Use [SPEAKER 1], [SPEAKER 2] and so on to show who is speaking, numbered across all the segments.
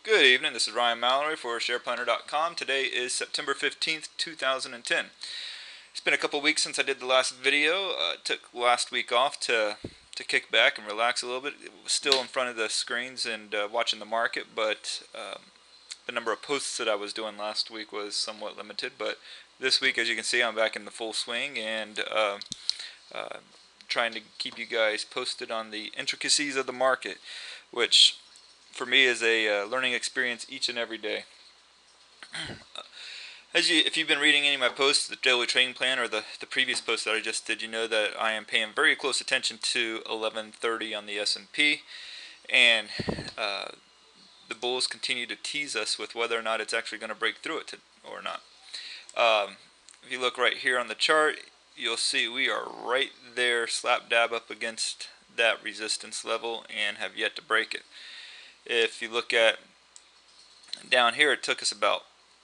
[SPEAKER 1] Good evening, this is Ryan Mallory for SharePunter.com. Today is September 15th, 2010. It's been a couple weeks since I did the last video. Took last week off to kick back and relax a little bit. It was still in front of the screens and watching the market, but the number of posts that I was doing last week was somewhat limited. But this week, as you can see, I'm back in the full swing and uh, trying to keep you guys posted on the intricacies of the market, which for me is a learning experience each and every day. If you've been reading any of my posts, the daily trading plan or the previous post that I just did, you know that I am paying very close attention to 1130 on the S&P, and the bulls continue to tease us with whether or not it's actually going to break through it or not. If you look right here on the chart, you'll see we are right there, slap dab up against that resistance level, and have yet to break it. If you look at down here, it took us about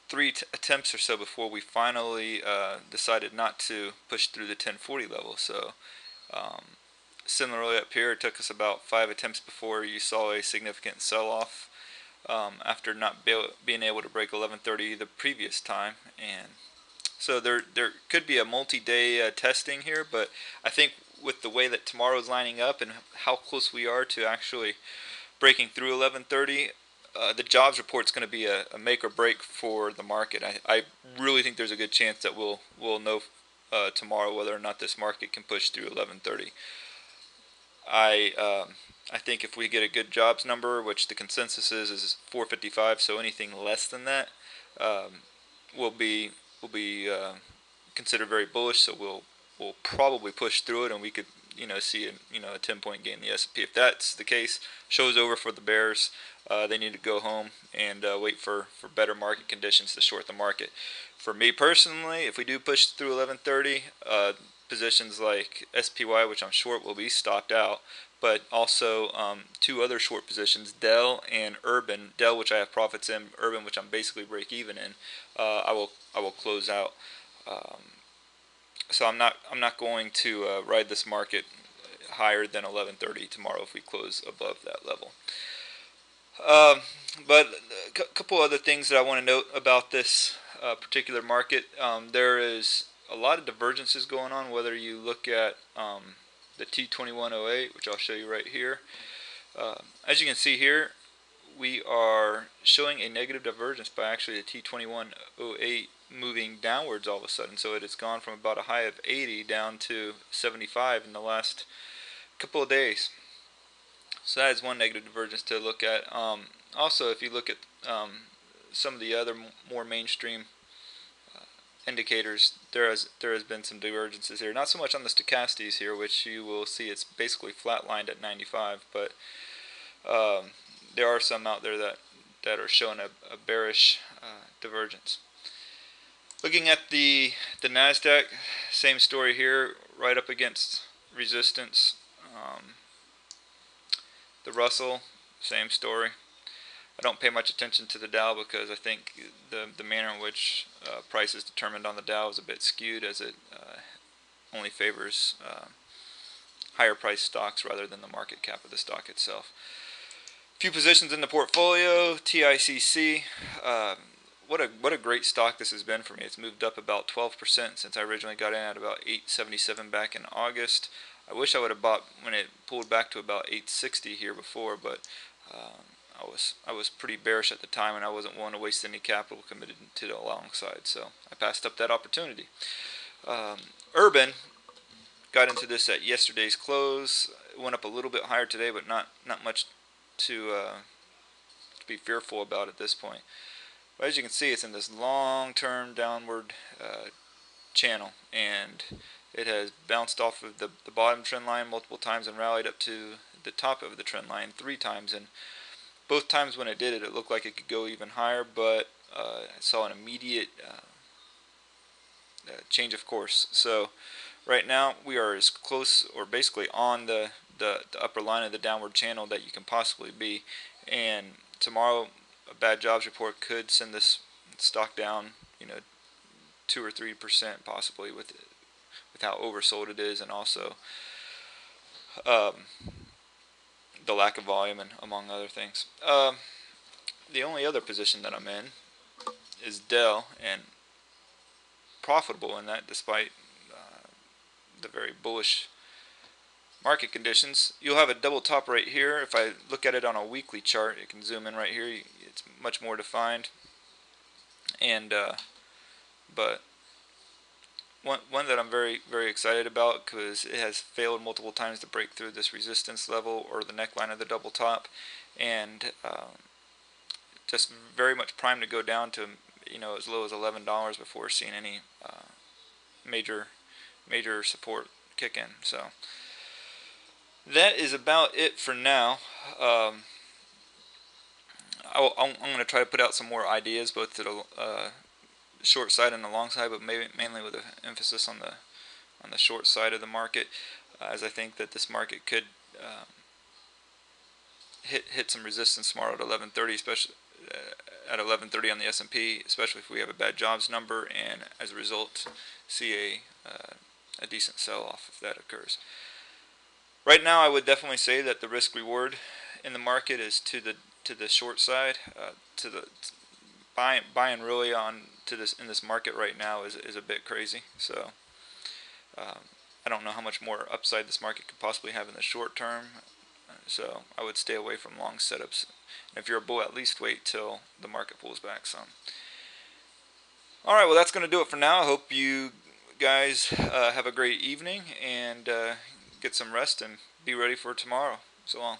[SPEAKER 1] three attempts or so before we finally decided not to push through the 1040 level. So similarly up here, it took us about 5 attempts before you saw a significant sell-off after not being able to break 1130 the previous time. And so there could be a multi-day testing here, but I think with the way that tomorrow is lining up and how close we are to actually breaking through 1130, the jobs report is going to be a make or break for the market. I really think there's a good chance that we'll know tomorrow whether or not this market can push through 1130. I think if we get a good jobs number, which the consensus is 455, so anything less than that will be considered very bullish. So we'll probably push through it, and we could see a 10-point gain in the S&P. If that's the case, show's over for the bears. They need to go home and wait for better market conditions to short the market. For me personally, if we do push through 1130, positions like SPY, which I'm short, will be stopped out. But also two other short positions, Dell and Urban. Dell, which I have profits in, Urban, which I'm basically break even in. I will close out. So I'm not going to ride this market higher than 1130 tomorrow if we close above that level. But a couple other things that I want to note about this particular market. There is a lot of divergences going on, whether you look at the T2108, which I'll show you right here. As you can see here, we are showing a negative divergence by actually the T2108 moving downwards all of a sudden. So it has gone from about a high of 80 down to 75 in the last couple of days. So that is one negative divergence to look at. Also, if you look at some of the other more mainstream indicators, there has been some divergences here. Not so much on the stochastics here, which you will see it's basically flatlined at 95, but there are some out there that are showing a bearish divergence. Looking at the Nasdaq, same story here, right up against resistance. The Russell, same story. I don't pay much attention to the Dow because I think the manner in which price is determined on the Dow is a bit skewed, as it only favors higher priced stocks rather than the market cap of the stock itself. Few positions in the portfolio. TICC. What a great stock this has been for me. It's moved up about 12% since I originally got in at about 877 back in August. I wish I would have bought when it pulled back to about 860 here before, but I was pretty bearish at the time, and I wasn't willing to waste any capital committed to the long side, so I passed up that opportunity. Urban got into this at yesterday's close. It went up a little bit higher today, but not much to be fearful about at this point. But as you can see, it's in this long-term downward channel, and it has bounced off of the bottom trend line multiple times and rallied up to the top of the trend line 3 times. And both times when it did it, it looked like it could go even higher, but I saw an immediate change of course. So right now we are as close, or basically on the upper line of the downward channel that you can possibly be. And tomorrow, a bad jobs report could send this stock down, 2 or 3% possibly, with how oversold it is, and also the lack of volume, and among other things. the only other position that I'm in is Dell, and profitable in that despite the very bullish market conditions. You'll have a double top right here. If I look at it on a weekly chart, it can zoom in right here. It's much more defined. And but one that I'm very excited about, because it has failed multiple times to break through this resistance level or the neckline of the double top, and just very much primed to go down to as low as $11 before seeing any major support kick in. So that is about it for now. I'm going to try to put out some more ideas, both to the short side and the long side, but mainly with an emphasis on the short side of the market, as I think that this market could hit some resistance tomorrow at 11:30, especially at 11:30 on the S&P, especially if we have a bad jobs number, and as a result see a decent sell-off if that occurs. Right now, I would definitely say that the risk-reward in the market is to the short side. To the buying really on to this in this market right now is a bit crazy. So I don't know how much more upside this market could possibly have in the short term. So I would stay away from long setups. And if you're a bull, at least wait till the market pulls back some. Alright, well that's going to do it for now. I hope you guys have a great evening and get some rest and be ready for tomorrow. So long.